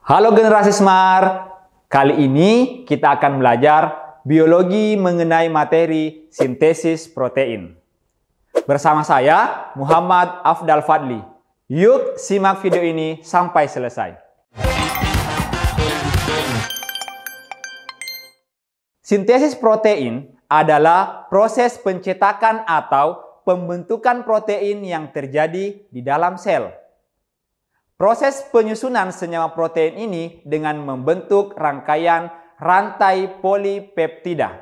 Halo generasi Smart, kali ini kita akan belajar biologi mengenai materi sintesis protein. Bersama saya, Muhammad Afdal Fadli. Yuk simak video ini sampai selesai. Sintesis protein adalah proses pencetakan atau pembentukan protein yang terjadi di dalam sel. Proses penyusunan senyawa protein ini dengan membentuk rangkaian rantai polipeptida.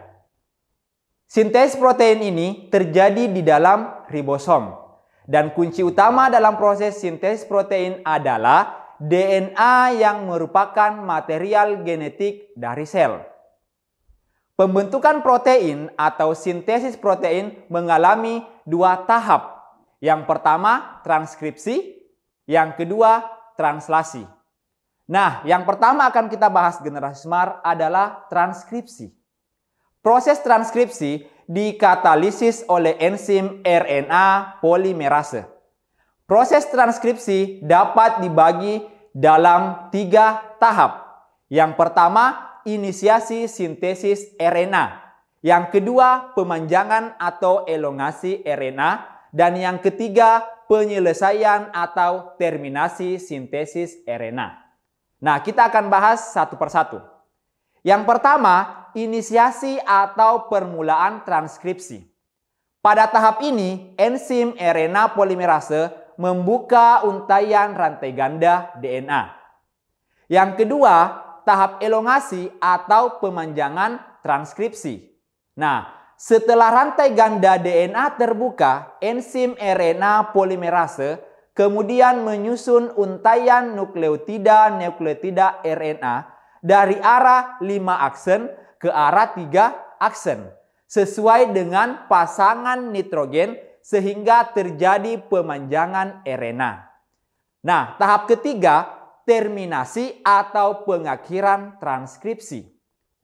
Sintesis protein ini terjadi di dalam ribosom. Dan kunci utama dalam proses sintesis protein adalah DNA yang merupakan material genetik dari sel. Pembentukan protein atau sintesis protein mengalami dua tahap. Yang pertama, transkripsi. Yang kedua, translasi. Nah, yang pertama akan kita bahas generasi Smart adalah transkripsi. Proses transkripsi dikatalisis oleh enzim RNA polimerase. Proses transkripsi dapat dibagi dalam 3 tahap. Yang pertama, inisiasi sintesis RNA. Yang kedua, pemanjangan atau elongasi RNA. Dan yang ketiga, penyelesaian atau terminasi sintesis RNA. Nah, kita akan bahas satu persatu. Yang pertama, inisiasi atau permulaan transkripsi. Pada tahap ini, enzim RNA polimerase membuka untaian rantai ganda DNA. Yang kedua, tahap elongasi atau pemanjangan transkripsi. Nah, setelah rantai ganda DNA terbuka, enzim RNA polimerase kemudian menyusun untaian nukleotida RNA dari arah 5 aksen ke arah 3 aksen sesuai dengan pasangan nitrogen sehingga terjadi pemanjangan RNA. Nah, tahap ketiga, terminasi atau pengakhiran transkripsi.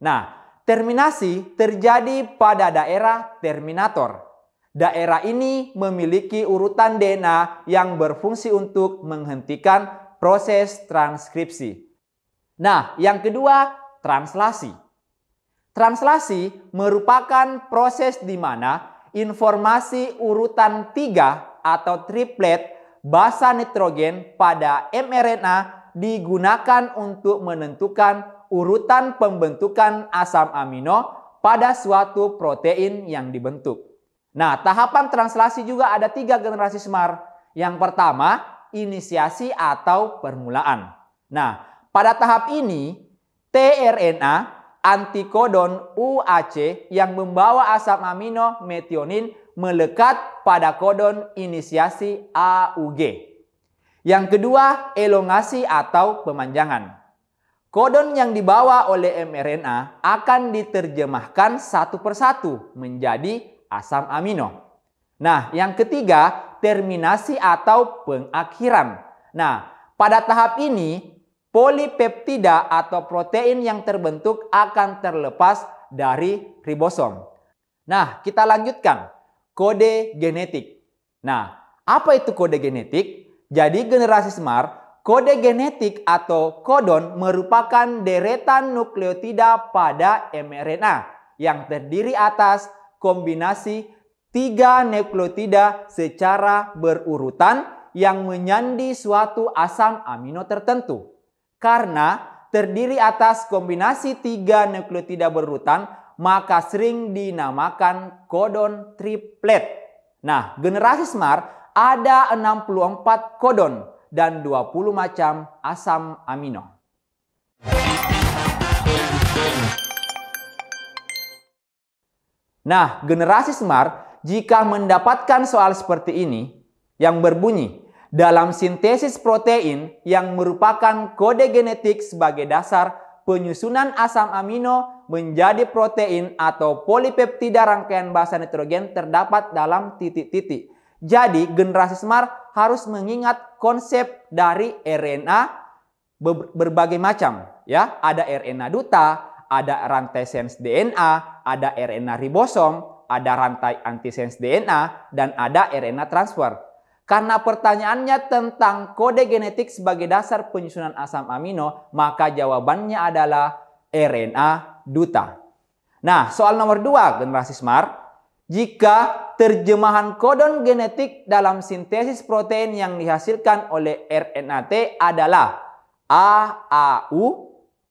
Nah, terminasi terjadi pada daerah terminator. Daerah ini memiliki urutan DNA yang berfungsi untuk menghentikan proses transkripsi. Nah, yang kedua, translasi. Translasi merupakan proses di mana informasi urutan 3 atau triplet basa nitrogen pada mRNA digunakan untuk menentukan urutan pembentukan asam amino pada suatu protein yang dibentuk. Nah, tahapan translasi juga ada 3 generasi Smart. Yang pertama, inisiasi atau permulaan. Nah, pada tahap ini, tRNA antikodon UAC yang membawa asam amino metionin melekat pada kodon inisiasi AUG. Yang kedua, elongasi atau pemanjangan. Kodon yang dibawa oleh mRNA akan diterjemahkan satu persatu menjadi asam amino. Nah, yang ketiga, terminasi atau pengakhiran. Nah, pada tahap ini, polipeptida atau protein yang terbentuk akan terlepas dari ribosom. Nah, kita lanjutkan. Kode genetik. Nah, apa itu kode genetik? Jadi generasi Smart, kode genetik atau kodon merupakan deretan nukleotida pada mRNA yang terdiri atas kombinasi 3 nukleotida secara berurutan yang menyandi suatu asam amino tertentu. Karena terdiri atas kombinasi 3 nukleotida berurutan, maka sering dinamakan kodon triplet. Nah, generasi Smart ada 64 kodon dan 20 macam asam amino. Nah, generasi Smart jika mendapatkan soal seperti ini yang berbunyi dalam sintesis protein yang merupakan kode genetik sebagai dasar penyusunan asam amino menjadi protein atau polipeptida rangkaian basa nitrogen terdapat dalam titik-titik. Jadi generasi SMART harus mengingat konsep dari RNA berbagai macam, ya. Ada RNA duta, ada rantai sense DNA, ada RNA ribosom, ada rantai antisense DNA, dan ada RNA transfer. Karena pertanyaannya tentang kode genetik sebagai dasar penyusunan asam amino, maka jawabannya adalah RNA duta. Nah, soal nomor 2 generasi SMART. Jika terjemahan kodon genetik dalam sintesis protein yang dihasilkan oleh RNA-T adalah AAU,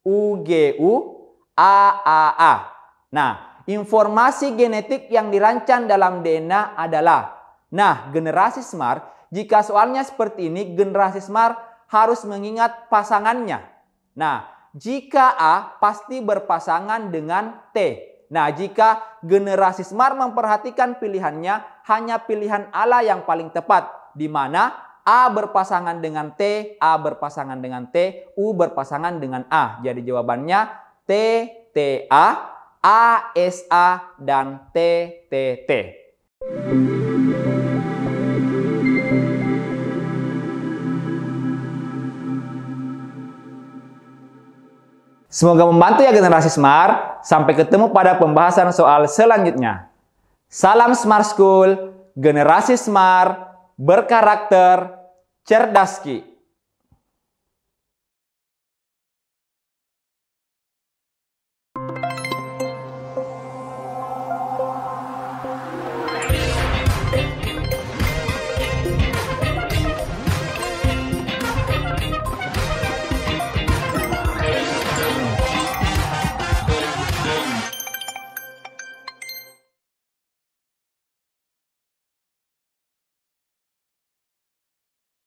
UGU, AAA. Nah, informasi genetik yang dirancang dalam DNA adalah, nah, generasi SMART, jika soalnya seperti ini, generasi SMART harus mengingat pasangannya. Nah, jika A pasti berpasangan dengan T. Nah, jika generasi SMART memperhatikan pilihannya, hanya pilihan A yang paling tepat, di mana A berpasangan dengan T, A berpasangan dengan T, U berpasangan dengan A. Jadi jawabannya T, TA, A, SA, dan T, TT. Semoga membantu ya generasi SMART. Sampai ketemu pada pembahasan soal selanjutnya. Salam Smart School, generasi SMART, berkarakter, cerdas.